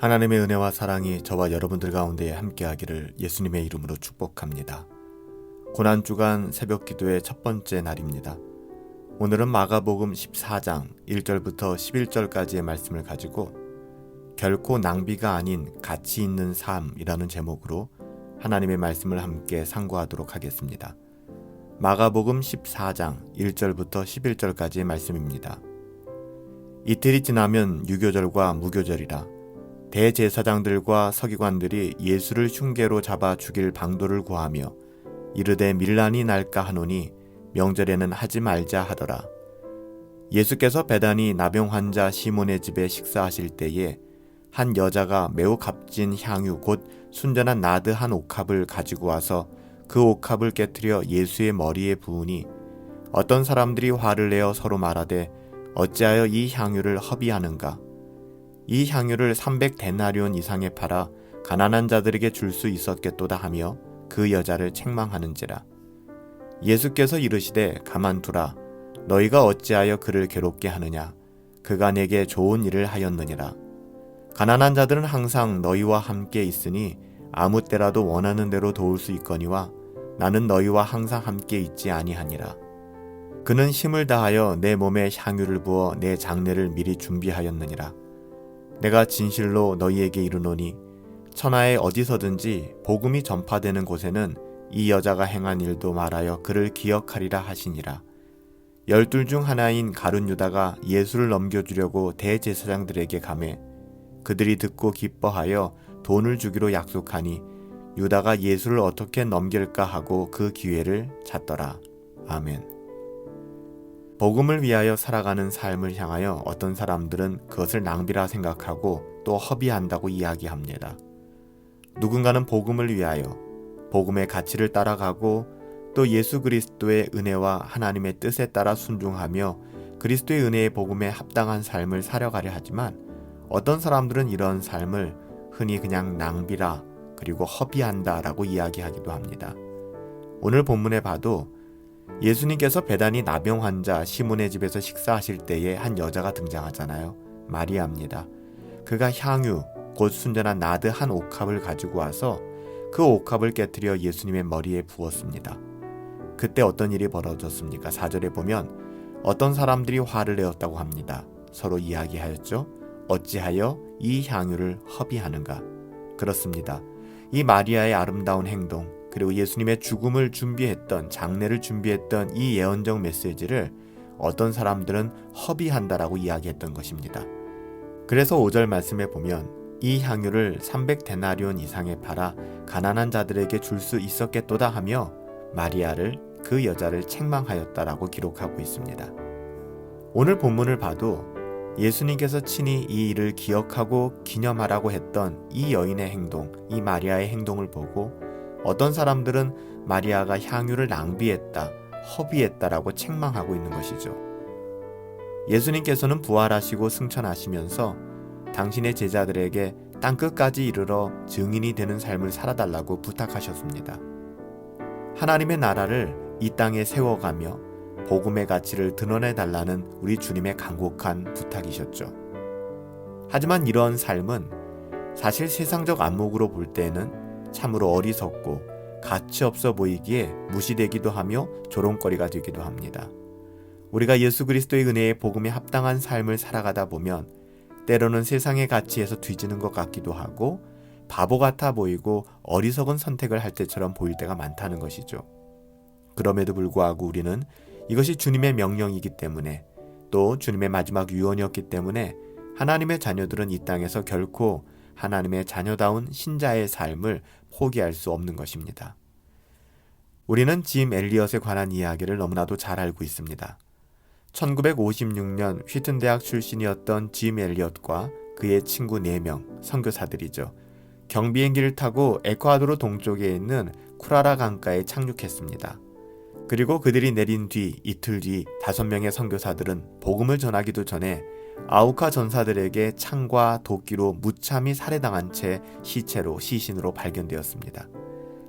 하나님의 은혜와 사랑이 저와 여러분들 가운데 함께하기를 예수님의 이름으로 축복합니다. 고난주간 새벽 기도의 첫 번째 날입니다. 오늘은 마가복음 14장 1절부터 11절까지의 말씀을 가지고 결코 낭비가 아닌 가치 있는 삶이라는 제목으로 하나님의 말씀을 함께 상고하도록 하겠습니다. 마가복음 14장 1절부터 11절까지의 말씀입니다. 이틀이 지나면 유교절과 무교절이라 대제사장들과 서기관들이 예수를 흉계로 잡아 죽일 방도를 구하며 이르되 밀란이 날까 하노니 명절에는 하지 말자 하더라. 예수께서 베다니 나병 환자 시몬의 집에 식사하실 때에 한 여자가 매우 값진 향유 곧 순전한 나드 한 옥합을 가지고 와서 그 옥합을 깨뜨려 예수의 머리에 부으니 어떤 사람들이 화를 내어 서로 말하되 어찌하여 이 향유를 허비하는가? 이 향유를 300데나리온 이상에 팔아 가난한 자들에게 줄 수 있었겠도다 하며 그 여자를 책망하는지라. 예수께서 이르시되 가만두라. 너희가 어찌하여 그를 괴롭게 하느냐? 그가 내게 좋은 일을 하였느니라. 가난한 자들은 항상 너희와 함께 있으니 아무 때라도 원하는 대로 도울 수 있거니와 나는 너희와 항상 함께 있지 아니하니라. 그는 힘을 다하여 내 몸에 향유를 부어 내 장례를 미리 준비하였느니라. 내가 진실로 너희에게 이르노니 천하에 어디서든지 복음이 전파되는 곳에는 이 여자가 행한 일도 말하여 그를 기억하리라 하시니라. 12 중 하나인 가룟 유다가 예수를 넘겨주려고 대제사장들에게 가매 그들이 듣고 기뻐하여 돈을 주기로 약속하니 유다가 예수를 어떻게 넘길까 하고 그 기회를 찾더라. 아멘. 복음을 위하여 살아가는 삶을 향하여 어떤 사람들은 그것을 낭비라 생각하고 또 허비한다고 이야기합니다. 누군가는 복음을 위하여 복음의 가치를 따라가고 또 예수 그리스도의 은혜와 하나님의 뜻에 따라 순종하며 그리스도의 은혜의 복음에 합당한 삶을 살아가려 하지만 어떤 사람들은 이런 삶을 흔히 그냥 낭비라 그리고 허비한다라고 이야기하기도 합니다. 오늘 본문에 봐도 예수님께서 베다니 나병 환자 시몬의 집에서 식사하실 때에 한 여자가 등장하잖아요. 마리아입니다. 그가 향유, 곧 순전한 나드 한 옥합을 가지고 와서 그 옥합을 깨뜨려 예수님의 머리에 부었습니다. 그때 어떤 일이 벌어졌습니까? 4절에 보면 어떤 사람들이 화를 내었다고 합니다. 서로 이야기하였죠. 어찌하여 이 향유를 허비하는가? 그렇습니다. 이 마리아의 아름다운 행동 그리고 예수님의 죽음을 준비했던 장례를 준비했던 이 예언적 메시지를 어떤 사람들은 허비한다라고 이야기했던 것입니다. 그래서 5절 말씀에 보면 이 향유를 300데나리온 이상에 팔아 가난한 자들에게 줄 수 있었겠도다 하며 마리아를 그 여자를 책망하였다라고 기록하고 있습니다. 오늘 본문을 봐도 예수님께서 친히 이 일을 기억하고 기념하라고 했던 이 여인의 행동, 이 마리아의 행동을 보고 어떤 사람들은 마리아가 향유를 낭비했다, 허비했다라고 책망하고 있는 것이죠. 예수님께서는 부활하시고 승천하시면서 당신의 제자들에게 땅끝까지 이르러 증인이 되는 삶을 살아달라고 부탁하셨습니다. 하나님의 나라를 이 땅에 세워가며 복음의 가치를 드러내달라는 우리 주님의 간곡한 부탁이셨죠. 하지만 이런 삶은 사실 세상적 안목으로 볼 때는 참으로 어리석고 가치 없어 보이기에 무시되기도 하며 조롱거리가 되기도 합니다. 우리가 예수 그리스도의 은혜의 복음에 합당한 삶을 살아가다 보면 때로는 세상의 가치에서 뒤지는 것 같기도 하고 바보 같아 보이고 어리석은 선택을 할 때처럼 보일 때가 많다는 것이죠. 그럼에도 불구하고 우리는 이것이 주님의 명령이기 때문에 또 주님의 마지막 유언이었기 때문에 하나님의 자녀들은 이 땅에서 결코 하나님의 자녀다운 신자의 삶을 포기할 수 없는 것입니다. 우리는 짐 엘리엇에 관한 이야기를 너무나도 잘 알고 있습니다. 1956년 휘튼 대학 출신이었던 짐 엘리엇과 그의 친구 4명, 선교사들이죠. 경비행기를 타고 에콰도르 동쪽에 있는 쿠라라 강가에 착륙했습니다. 그리고 그들이 내린 뒤 이틀 뒤 5명의 선교사들은 복음을 전하기도 전에 아우카 전사들에게 창과 도끼로 무참히 살해당한 채 시신으로 발견되었습니다.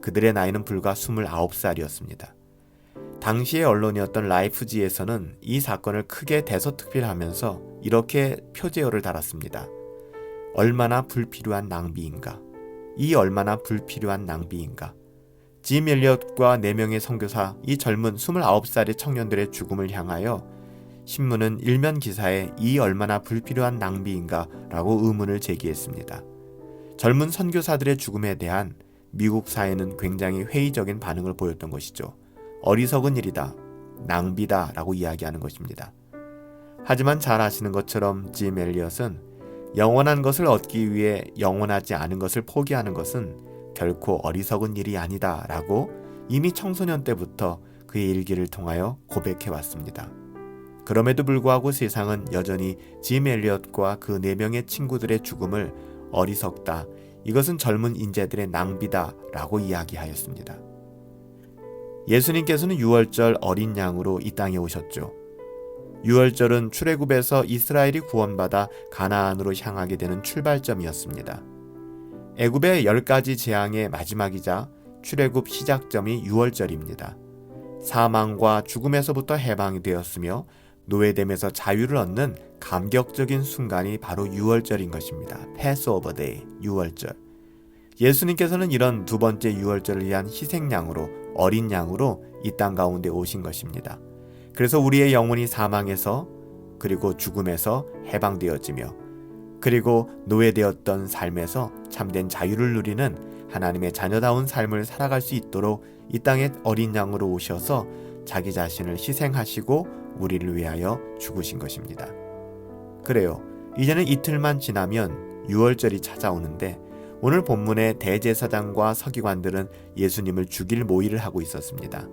그들의 나이는 불과 29살이었습니다. 당시의 언론이었던 라이프지에서는 이 사건을 크게 대서특필하면서 이렇게 표제어를 달았습니다. 얼마나 불필요한 낭비인가. 이 얼마나 불필요한 낭비인가. 짐 엘리엇과 4명의 선교사, 이 젊은 29살의 청년들의 죽음을 향하여 신문은 일면 기사에 이 얼마나 불필요한 낭비인가 라고 의문을 제기했습니다. 젊은 선교사들의 죽음에 대한 미국 사회는 굉장히 회의적인 반응을 보였던 것이죠. 어리석은 일이다, 낭비다 라고 이야기하는 것입니다. 하지만 잘 아시는 것처럼 짐 엘리엇은 영원한 것을 얻기 위해 영원하지 않은 것을 포기하는 것은 결코 어리석은 일이 아니다 라고 이미 청소년 때부터 그의 일기를 통하여 고백해 왔습니다. 그럼에도 불구하고 세상은 여전히 짐 엘리엇과 그 4명의 친구들의 죽음을 어리석다, 이것은 젊은 인재들의 낭비다 라고 이야기하였습니다. 예수님께서는 유월절 어린 양으로 이 땅에 오셨죠. 유월절은 출애굽에서 이스라엘이 구원받아 가나안으로 향하게 되는 출발점이었습니다. 애굽의 10가지 재앙의 마지막이자 출애굽 시작점이 유월절입니다. 사망과 죽음에서부터 해방이 되었으며 노예됨에서 자유를 얻는 감격적인 순간이 바로 유월절인 것입니다. 패스오버 데이, 유월절. 예수님께서는 이런 두 번째 유월절을 위한 희생양으로, 어린 양으로 이 땅 가운데 오신 것입니다. 그래서 우리의 영혼이 사망에서 그리고 죽음에서 해방되어지며 그리고 노예되었던 삶에서 참된 자유를 누리는 하나님의 자녀다운 삶을 살아갈 수 있도록 이 땅에 어린 양으로 오셔서 자기 자신을 희생하시고 우리를 위하여 죽으신 것입니다. 그래요. 이제는 이틀만 지나면 유월절이 찾아오는데 오늘 본문의 대제사장과 서기관들은 예수님을 죽일 모의를 하고 있었습니다.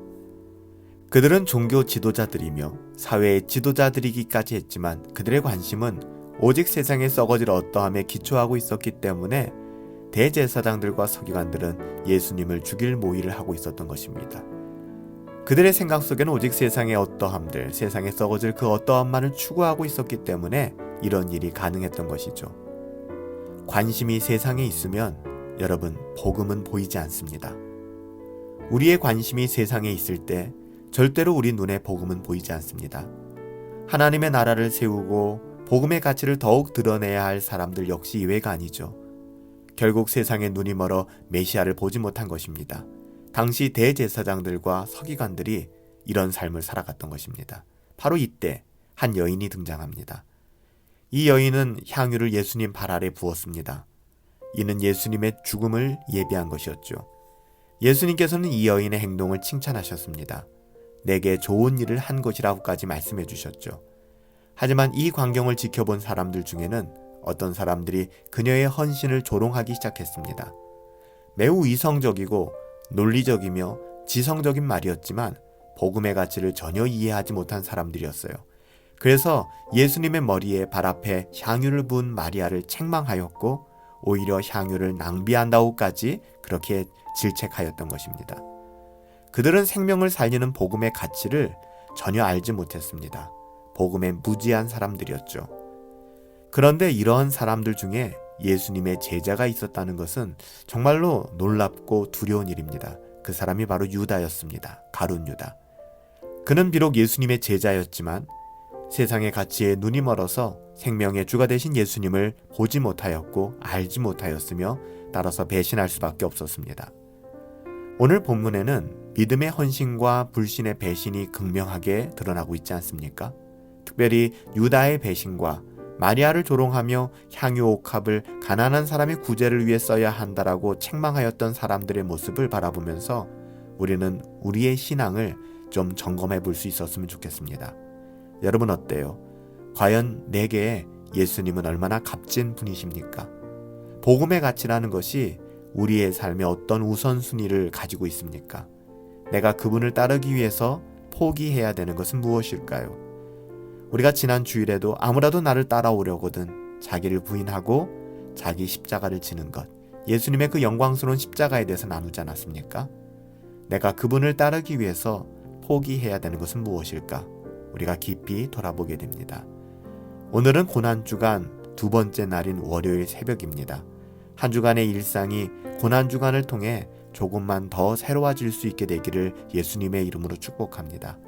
그들은 종교 지도자들이며 사회의 지도자들이기까지 했지만 그들의 관심은 오직 세상의 썩어질 어떠함에 기초하고 있었기 때문에 대제사장들과 서기관들은 예수님을 죽일 모의를 하고 있었던 것입니다. 그들의 생각 속에는 오직 세상의 어떠함들, 세상에 썩어질 그 어떠함만을 추구하고 있었기 때문에 이런 일이 가능했던 것이죠. 관심이 세상에 있으면 여러분, 복음은 보이지 않습니다. 우리의 관심이 세상에 있을 때 절대로 우리 눈에 복음은 보이지 않습니다. 하나님의 나라를 세우고 복음의 가치를 더욱 드러내야 할 사람들 역시 이외가 아니죠. 결국 세상의 눈이 멀어 메시아를 보지 못한 것입니다. 당시 대제사장들과 서기관들이 이런 삶을 살아갔던 것입니다. 바로 이때 한 여인이 등장합니다. 이 여인은 향유를 예수님 발 아래 부었습니다. 이는 예수님의 죽음을 예비한 것이었죠. 예수님께서는 이 여인의 행동을 칭찬하셨습니다. 내게 좋은 일을 한 것이라고까지 말씀해 주셨죠. 하지만 이 광경을 지켜본 사람들 중에는 어떤 사람들이 그녀의 헌신을 조롱하기 시작했습니다. 매우 이성적이고 논리적이며 지성적인 말이었지만 복음의 가치를 전혀 이해하지 못한 사람들이었어요. 그래서 예수님의 머리에 발 앞에 향유를 부은 마리아를 책망하였고 오히려 향유를 낭비한다고까지 그렇게 질책하였던 것입니다. 그들은 생명을 살리는 복음의 가치를 전혀 알지 못했습니다. 복음에 무지한 사람들이었죠. 그런데 이러한 사람들 중에 예수님의 제자가 있었다는 것은 정말로 놀랍고 두려운 일입니다. 그 사람이 바로 유다였습니다. 가룟 유다. 그는 비록 예수님의 제자였지만 세상의 가치에 눈이 멀어서 생명의 주가 되신 예수님을 보지 못하였고 알지 못하였으며 따라서 배신할 수밖에 없었습니다. 오늘 본문에는 믿음의 헌신과 불신의 배신이 극명하게 드러나고 있지 않습니까? 특별히 유다의 배신과 마리아를 조롱하며 향유 옥합을 가난한 사람의 구제를 위해 써야 한다라고 책망하였던 사람들의 모습을 바라보면서 우리는 우리의 신앙을 좀 점검해 볼 수 있었으면 좋겠습니다. 여러분 어때요? 과연 내게 예수님은 얼마나 값진 분이십니까? 복음의 가치라는 것이 우리의 삶에 어떤 우선순위를 가지고 있습니까? 내가 그분을 따르기 위해서 포기해야 되는 것은 무엇일까요? 우리가 지난 주일에도 아무라도 나를 따라오려거든 자기를 부인하고 자기 십자가를 지는 것, 예수님의 그 영광스러운 십자가에 대해서 나누지 않았습니까? 내가 그분을 따르기 위해서 포기해야 되는 것은 무엇일까? 우리가 깊이 돌아보게 됩니다. 오늘은 고난주간 두 번째 날인 월요일 새벽입니다. 한 주간의 일상이 고난주간을 통해 조금만 더 새로워질 수 있게 되기를 예수님의 이름으로 축복합니다.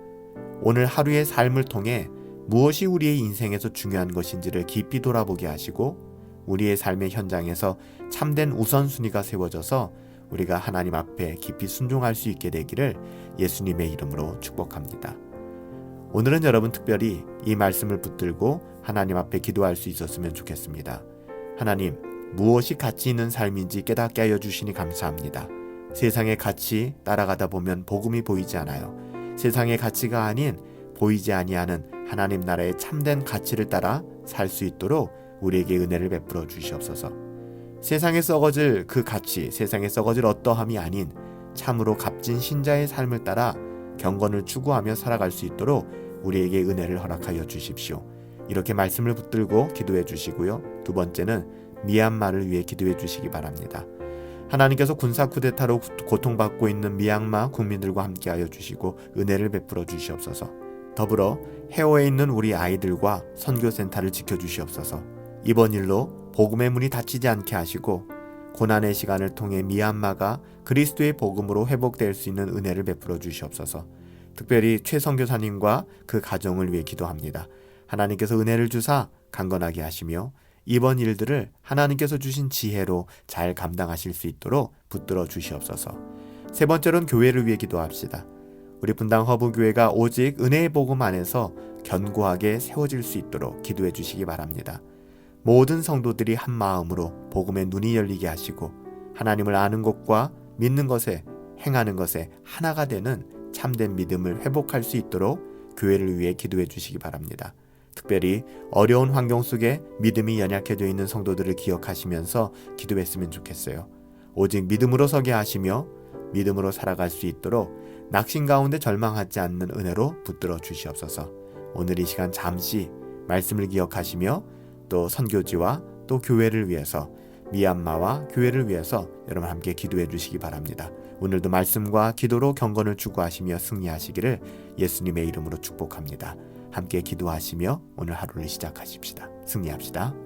오늘 하루의 삶을 통해 무엇이 우리의 인생에서 중요한 것인지를 깊이 돌아보게 하시고 우리의 삶의 현장에서 참된 우선순위가 세워져서 우리가 하나님 앞에 깊이 순종할 수 있게 되기를 예수님의 이름으로 축복합니다. 오늘은 여러분 특별히 이 말씀을 붙들고 하나님 앞에 기도할 수 있었으면 좋겠습니다. 하나님, 무엇이 가치 있는 삶인지 깨닫게 하여 주시니 감사합니다. 세상의 가치 따라가다 보면 복음이 보이지 않아요. 세상의 가치가 아닌 보이지 아니하는 하나님 나라의 참된 가치를 따라 살 수 있도록 우리에게 은혜를 베풀어 주시옵소서. 세상에 썩어질 그 가치, 세상에 썩어질 어떠함이 아닌 참으로 값진 신자의 삶을 따라 경건을 추구하며 살아갈 수 있도록 우리에게 은혜를 허락하여 주십시오. 이렇게 말씀을 붙들고 기도해 주시고요. 두 번째는 미얀마를 위해 기도해 주시기 바랍니다. 하나님께서 군사 쿠데타로 고통받고 있는 미얀마 국민들과 함께하여 주시고 은혜를 베풀어 주시옵소서. 더불어 해오에 있는 우리 아이들과 선교센터를 지켜주시옵소서. 이번 일로 복음의 문이 닫히지 않게 하시고 고난의 시간을 통해 미얀마가 그리스도의 복음으로 회복될 수 있는 은혜를 베풀어 주시옵소서. 특별히 최 선교사님과 그 가정을 위해 기도합니다. 하나님께서 은혜를 주사 강건하게 하시며 이번 일들을 하나님께서 주신 지혜로 잘 감당하실 수 있도록 붙들어 주시옵소서. 세 번째로는 교회를 위해 기도합시다. 우리 분당 허브교회가 오직 은혜의 복음 안에서 견고하게 세워질 수 있도록 기도해 주시기 바랍니다. 모든 성도들이 한 마음으로 복음의 눈이 열리게 하시고 하나님을 아는 것과 믿는 것에 행하는 것에 하나가 되는 참된 믿음을 회복할 수 있도록 교회를 위해 기도해 주시기 바랍니다. 특별히 어려운 환경 속에 믿음이 연약해져 있는 성도들을 기억하시면서 기도했으면 좋겠어요. 오직 믿음으로 서게 하시며 믿음으로 살아갈 수 있도록 낙심 가운데 절망하지 않는 은혜로 붙들어 주시옵소서. 오늘 이 시간 잠시 말씀을 기억하시며 또 선교지와 또 교회를 위해서 미얀마와 교회를 위해서 여러분 함께 기도해 주시기 바랍니다. 오늘도 말씀과 기도로 경건을 추구하시며 승리하시기를 예수님의 이름으로 축복합니다. 함께 기도하시며 오늘 하루를 시작하십시다. 승리합시다.